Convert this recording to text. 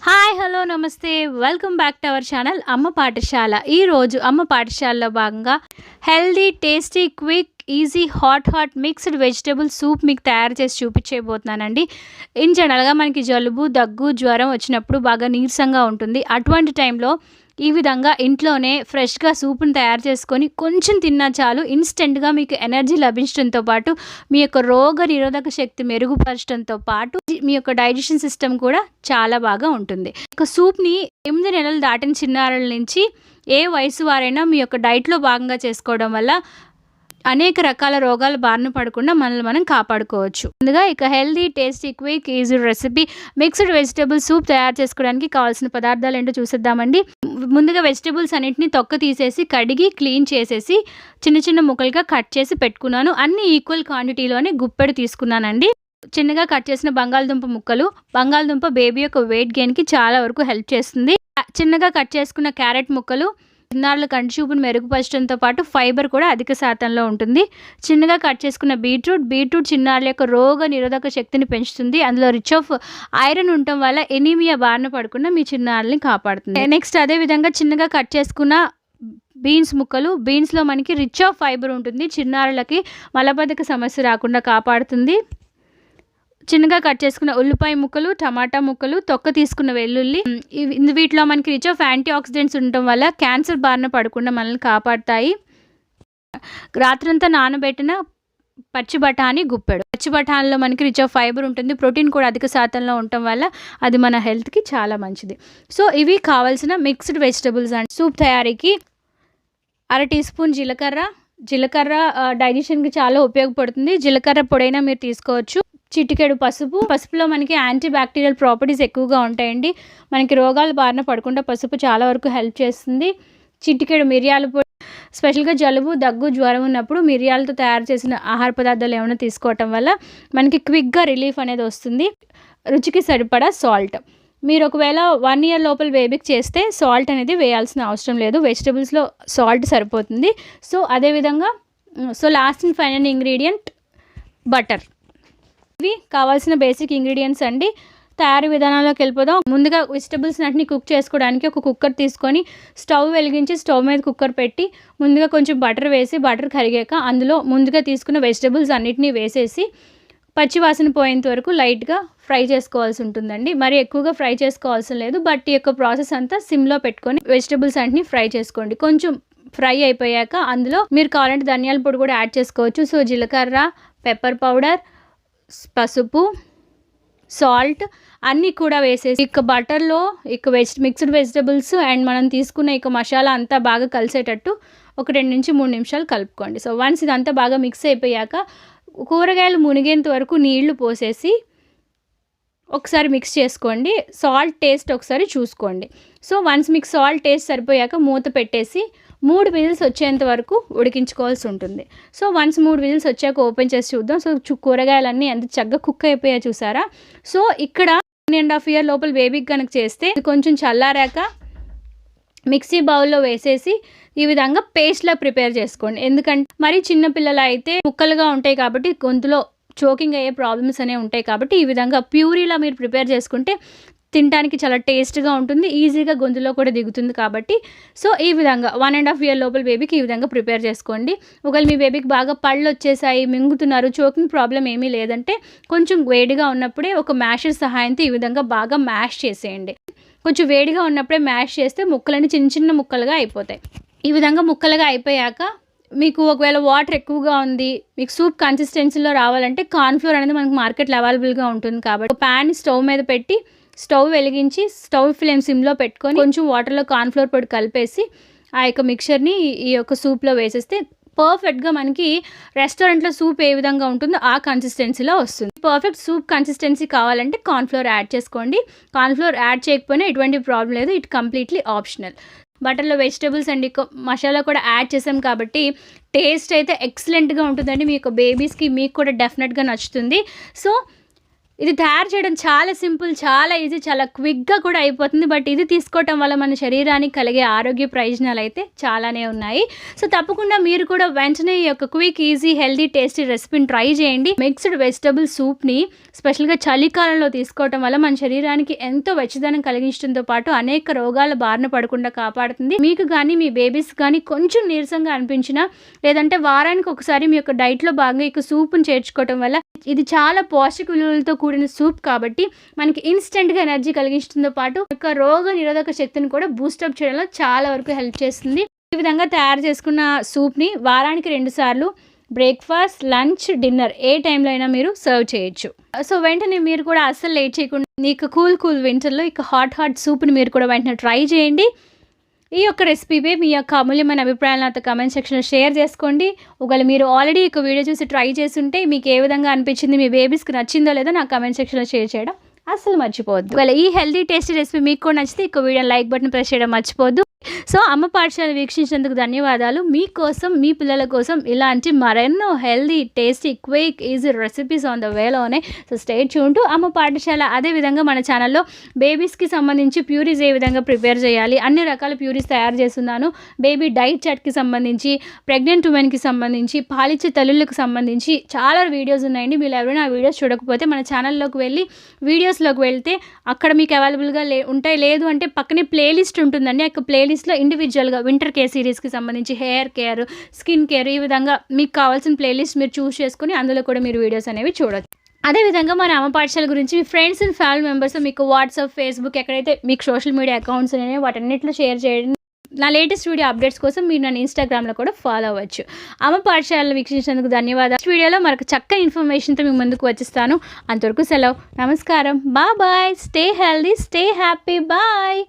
Hi hello నమస్తే welcome back to our channel అమ్మ పాఠశాల. ఈరోజు అమ్మ పాఠశాలలో భాగంగా healthy tasty quick easy hot mixed vegetable soup మీకు తయారు చేసి చూపించబోతున్నానండి. ఇన్ జనరల్గా మనకి జలుబు దగ్గు జ్వరం వచ్చినప్పుడు బాగా నీరసంగా ఉంటుంది. అటువంటి టైంలో ఈ విధంగా ఇంట్లోనే ఫ్రెష్గా సూప్ని తయారు చేసుకొని కొంచెం తిన్నా చాలు, ఇన్స్టెంట్గా మీకు ఎనర్జీ లభించడంతో పాటు మీ యొక్క రోగ నిరోధక శక్తి మెరుగుపరచడంతో పాటు మీ యొక్క డైజెషన్ సిస్టమ్ కూడా చాలా బాగా ఉంటుంది. ఒక సూప్ని 8 నెలలు దాటిన చిన్నారుల నుంచి ఏ వయసు వారైనా మీ యొక్క డైట్లో భాగంగా చేసుకోవడం వల్ల అనేక రకాల రోగాల బారిన పడకుండా మనల్ని మనం కాపాడుకోవచ్చు. ముందుగా ఇక healthy tasty quick easy recipe mixed vegetable soup తయారు చేసుకోవడానికి కావాల్సిన పదార్థాలు ఏంటో చూసేద్దామండి. ముందుగా వెజిటేబుల్స్ అన్నింటినీ తొక్క తీసేసి కడిగి క్లీన్ చేసేసి చిన్న చిన్న ముక్కలుగా కట్ చేసి పెట్టుకున్నాను. అన్ని ఈక్వల్ క్వాంటిటీలోనే గుప్పెడు తీసుకున్నానండి. చిన్నగా కట్ చేసిన బంగాళదుంప ముక్కలు, బంగాళదుంప బేబీ యొక్క వెయిట్ గెయిన్కి చాలా వరకు హెల్ప్ చేస్తుంది. చిన్నగా కట్ చేసుకున్న క్యారెట్ ముక్కలు చిన్నారుల కంటి చూపును మెరుగుపరచడంతో పాటు ఫైబర్ కూడా అధిక శాతంలో ఉంటుంది. చిన్నగా కట్ చేసుకున్న బీట్రూట్ చిన్నారుల యొక్క రోగ నిరోధక శక్తిని పెంచుతుంది. అందులో రిచ్ ఆఫ్ ఐరన్ ఉండటం వల్ల ఎనీమియా బారిన పడకుండా మీ చిన్నారుల్ని కాపాడుతుంది. నెక్స్ట్ అదేవిధంగా చిన్నగా కట్ చేసుకున్న బీన్స్ ముక్కలు, బీన్స్లో మనకి రిచ్ ఆఫ్ ఫైబర్ ఉంటుంది, చిన్నారులకి మలబద్ధక సమస్య రాకుండా కాపాడుతుంది. చిన్నగా కట్ చేసుకున్న ఉల్లిపాయ ముక్కలు, టమాటా ముక్కలు, తొక్క తీసుకున్న వెల్లుల్లి, వీటిలో మనకి రిచ్ ఆఫ్ యాంటీ ఆక్సిడెంట్స్ ఉండటం వల్ల క్యాన్సర్ బారిన పడకుండా మనల్ని కాపాడుతాయి. రాత్రంతా నానబెట్టిన పచ్చి బఠానీ గుప్పెడు. పచ్చి బఠానీలో మనకి రిచ్ ఆఫ్ ఫైబర్ ఉంటుంది, ప్రోటీన్ కూడా అధిక శాతంలో ఉండటం వల్ల అది మన హెల్త్కి చాలా మంచిది. సో ఇవి కావాల్సిన మిక్స్డ్ వెజిటబుల్స్ అండ్ సూప్ తయారీకి 1/2 టీ స్పూన్ జీలకర్ర డైజెషన్కి చాలా ఉపయోగపడుతుంది. జీలకర్ర పొడైనా మీరు తీసుకోవచ్చు. చిటికెడు పసుపులో మనకి యాంటీ బ్యాక్టీరియల్ ప్రాపర్టీస్ ఎక్కువగా ఉంటాయండి. మనకి రోగాలు బారిన పడకుండా పసుపు చాలా వరకు హెల్ప్ చేస్తుంది. చిటికెడు మిరియాల పొడి, స్పెషల్గా జలుబు దగ్గు జ్వరం ఉన్నప్పుడు మిరియాలతో తయారు చేసిన ఆహార పదార్థాలు ఏమైనా తీసుకోవటం వల్ల మనకి క్విక్గా రిలీఫ్ అనేది వస్తుంది. రుచికి సరిపడా సాల్ట్. మీరు ఒకవేళ 1 ఇయర్ లోపల బేబీకి చేస్తే సాల్ట్ అనేది వేయాల్సిన అవసరం లేదు, వెజిటబుల్స్లో సాల్ట్ సరిపోతుంది. సో అదేవిధంగా last and final ingredient butter. ఇవి కావాల్సిన బేసిక్ ఇంగ్రీడియంట్స్ అండి. తయారీ విధానాల్లోకి వెళ్ళిపోదాం. ముందుగా వెజిటబుల్స్ అన్నిటిని కుక్ చేసుకోవడానికి ఒక కుక్కర్ తీసుకొని స్టవ్ వెలిగించి స్టవ్ మీద కుక్కర్ పెట్టి ముందుగా కొంచెం బటర్ వేసి బటర్ కరిగాక అందులో ముందుగా తీసుకున్న వెజిటబుల్స్ అన్నిటినీ వేసేసి పచ్చివాసన పోయేంత వరకు లైట్గా ఫ్రై చేసుకోవాల్సి ఉంటుందండి. మరి ఎక్కువగా ఫ్రై చేసుకోవాల్సిన లేదు, బట్ ఈ యొక్క ప్రాసెస్ అంతా సిమ్లో పెట్టుకొని వెజిటబుల్స్ అన్నిటిని ఫ్రై చేసుకోండి. కొంచెం ఫ్రై అయిపోయాక అందులో మీరు కావాలంటే ధనియాల పొడి కూడా యాడ్ చేసుకోవచ్చు. సో జీలకర్ర, పెప్పర్ పౌడర్, పసుపు, సాల్ట్ అన్నీ కూడా వేసేసి ఇక బటర్లో ఇక మిక్స్డ్ వెజిటబుల్స్ అండ్ మనం తీసుకున్న ఇక మసాలా అంతా బాగా కలిసేటట్టు ఒక 2 నుంచి 3 నిమిషాలు కలుపుకోండి. సో వన్స్ ఇదంతా బాగా మిక్స్ అయిపోయాక కూరగాయలు మునిగేంత వరకు నీళ్లు పోసేసి ఒకసారి మిక్స్ చేసుకోండి. సాల్ట్ టేస్ట్ ఒకసారి చూసుకోండి. సో వన్స్ మీకు సాల్ట్ టేస్ట్ సరిపోయాక మూత పెట్టేసి 3 విజిల్స్ వచ్చేంత వరకు ఉడికించుకోవాల్సి ఉంటుంది. సో వన్స్ 3 విజిల్స్ వచ్చాక ఓపెన్ చేసి చూద్దాం. సో కూరగాయలన్నీ ఎంత చక్కగా కుక్ అయిపోయాయో చూసారా. సో ఇక్కడ 1.5 ఇయర్ లోపల బేబీకి కనుక చేస్తే కొంచెం చల్లారాక మిక్సీ బౌల్లో వేసేసి ఈ విధంగా పేస్ట్లా ప్రిపేర్ చేసుకోండి. ఎందుకంటే మరి చిన్నపిల్లలు అయితే ముక్కలుగా ఉంటాయి కాబట్టి గొంతులో చోకింగ్ అయ్యే ప్రాబ్లమ్స్ అనేవి ఉంటాయి కాబట్టి ఈ విధంగా ప్యూరీలా మీరు ప్రిపేర్ చేసుకుంటే తినడానికి చాలా టేస్ట్గా ఉంటుంది, ఈజీగా గొంతులో కూడా దిగుతుంది కాబట్టి. సో ఈ విధంగా 1.5 ఇయర్ లోపల బేబీకి ఈ విధంగా ప్రిపేర్ చేసుకోండి. ఒకవేళ మీ బేబీకి బాగా పళ్ళు వచ్చేసాయి, మింగుతున్నారు, చోకింగ్ ప్రాబ్లం ఏమీ లేదంటే కొంచెం వేడిగా ఉన్నప్పుడే ఒక మ్యాషర్ సహాయంతో ఈ విధంగా బాగా మ్యాష్ చేసేయండి. కొంచెం వేడిగా ఉన్నప్పుడే మ్యాష్ చేస్తే ముక్కలన్నీ చిన్న చిన్న ముక్కలుగా అయిపోతాయి. ఈ విధంగా ముక్కలుగా అయిపోయాక మీకు ఒకవేళ వాటర్ ఎక్కువగా ఉంది, మీకు సూప్ కన్సిస్టెన్సీలో రావాలంటే కార్న్ఫ్లోర్ అనేది మనకు మార్కెట్లో అవైలబుల్గా ఉంటుంది. కాబట్టి ప్యాన్ స్టవ్ మీద పెట్టి స్టవ్ వెలిగించి స్టవ్ ఫ్లేమ్ సిమ్లో పెట్టుకొని కొంచెం వాటర్లో కార్న్ఫ్లోర్ పొడి కలిపేసి ఆ యొక్క మిక్చర్ని ఈ యొక్క సూప్లో వేసేస్తే పర్ఫెక్ట్గా మనకి రెస్టారెంట్లో సూప్ ఏ విధంగా ఉంటుందో ఆ కన్సిస్టెన్సీలో వస్తుంది. పర్ఫెక్ట్ సూప్ కన్సిస్టెన్సీ కావాలంటే కార్న్ఫ్లోర్ యాడ్ చేసుకోండి. కార్న్ఫ్లోర్ యాడ్ చేయకపోయినా ఎటువంటి ప్రాబ్లం లేదు, ఇట్ కంప్లీట్లీ ఆప్షనల్. బటర్లో వెజిటబుల్స్ అండ్ మసాలా కూడా యాడ్ చేసాం కాబట్టి టేస్ట్ అయితే ఎక్సలెంట్గా ఉంటుందండి. మీ యొక్క బేబీస్కి మీకు కూడా డెఫినెట్గా నచ్చుతుంది. సో ఇది తయారు చేయడం చాలా సింపుల్, చాలా ఈజీ, చాలా క్విక్‌గా కూడా అయిపోతుంది. బట్ ఇది తీసుకోవటం వల్ల మన శరీరానికి కలిగే ఆరోగ్య ప్రయోజనాలైతే చాలానే ఉన్నాయి. సో, తప్పకుండా మీరు కూడా వెంటనే ఈ యొక్క క్విక్, ఈజీ, హెల్తీ, టేస్టీ రెసిపీని ట్రై చేయండి. మిక్స్డ్ వెజిటబుల్ సూప్‌ని స్పెషల్‌గా చలికాలంలో తీసుకోవటం వల్ల మన శరీరానికి ఎంతో వెచ్చదనం కలిగించడంతో పాటు అనేక రోగాల బారిన పడకుండా కాపాడుతుంది. మీకు గానీ, మీ బేబీస్ గానీ కొంచెం నీరసంగా అనిపించినా, లేదంటే వారానికి ఒకసారి మీ యొక్క డైట్‌లో భాగంగా ఈ సూప్‌ని చేర్చుకోవటం వల్ల ఇది చాలా పోషక విలువలతో కూడిన సూప్ కాబట్టి మనకి ఇన్స్టెంట్‌గా ఎనర్జీ కలిగించడంతో పాటు యొక్క రోగ నిరోధక శక్తిని కూడా బూస్టప్ చేయడంలో చాలా వరకు హెల్ప్ చేస్తుంది. ఈ విధంగా తయారు చేసుకున్న సూప్‌ని వారానికి 2 సార్లు బ్రేక్‌ఫాస్ట్, లంచ్, డిన్నర్ ఏ టైంలో అయినా మీరు సర్వ్ చేయొచ్చు. సో, వెంటనే మీరు కూడా అస్సలు లేట్ చేయకుండా ఇక కూల్ వింటర్‌లో ఇక హాట్ సూప్‌ని మీరు కూడా వెంటనే ట్రై చేయండి. ఈ యొక్క రెసిపీపై మీ యొక్క అమూల్యమైన అభిప్రాయాలను నాతో కామెంట్ సెక్షన్‌లో షేర్ చేసుకోండి. ఒకవేళ మీరు ఆల్రెడీ ఈ వీడియో చూసి ట్రై చేసుంటే మీకు ఏ విధంగా అనిపించింది, మీ బేబీస్‌కి నచ్చిందో లేదో నాకు కామెంట్ సెక్షన్‌లో షేర్ చేయడం అస్సలు మర్చిపోవద్దు. ఒకవేళ ఈ హెల్తీ టేస్టీ రెసిపీ మీకు కూడా నచ్చితే ఈ వీడియోని లైక్ బటన్ ప్రెస్ చేయడం మర్చిపోవద్దు. సో, అమ్మ పాఠశాల వీక్షించినందుకు ధన్యవాదాలు. మీకోసం, మీ పిల్లల కోసం ఇలాంటి మరెన్నో healthy, tasty, quick, easy recipes on the వేలో ఉన్నాయి. సో, స్టే ట్యూన్ టు అమ్మ పాఠశాల. అదేవిధంగా మన ఛానల్లో బేబీస్కి సంబంధించి ప్యూరీస్ ఏ విధంగా ప్రిపేర్ చేయాలి, అన్ని రకాల ప్యూరీస్ తయారు చేస్తున్నాను. బేబీ డైట్ చార్ట్కి సంబంధించి, ప్రెగ్నెంట్ ఉమెన్కి సంబంధించి, పాలిచ్చే తల్లులకు సంబంధించి చాలా వీడియోస్ ఉన్నాయండి. మీరు ఎవరైనా ఆ వీడియోస్ చూడకపోతే మన ఛానల్లోకి వెళ్ళి వీడియోస్లోకి వెళ్తే అక్కడ మీకు అవైలబుల్గా ఉంటాయి. లేదు అంటే పక్కనే ప్లేలిస్ట్ ఉంటుందండి. ఆ ప్లేలిస్ట్లో ఇండివిజువల్గా వింటర్ కేర్ సిరీస్కి సంబంధించి హెయిర్ కేర్, స్కిన్ కేర్, ఈ విధంగా మీకు కావాల్సిన ప్లేలిస్ట్ మీరు చూస్ చేసుకుని అందులో కూడా మీరు వీడియోస్ అనేవి చూడొచ్చు. అదేవిధంగా మన అమ్మ పాఠశాల గురించి మీ ఫ్రెండ్స్ అండ్ ఫ్యామిలీ మెంబర్స్ మీకు వాట్సాప్, ఫేస్బుక్ ఎక్కడైతే మీకు సోషల్ మీడియా అకౌంట్స్ అనేవి వాటన్నిటిలో షేర్ చేయండి. నా లేటెస్ట్ వీడియో అప్డేట్స్ కోసం మీరు నన్ను ఇన్స్టాగ్రామ్లో కూడా ఫాలో అవ్వచ్చు. అమ్మ పాఠశాలను వీక్షించినందుకు ధన్యవాదాలు. నెక్స్ట్ వీడియోలో మరొక చక్కని ఇన్ఫర్మేషన్తో మీ ముందుకు వచ్చేస్తాను. అంతవరకు సెలవు. నమస్కారం. Bye. Stay healthy, stay happy. Bye.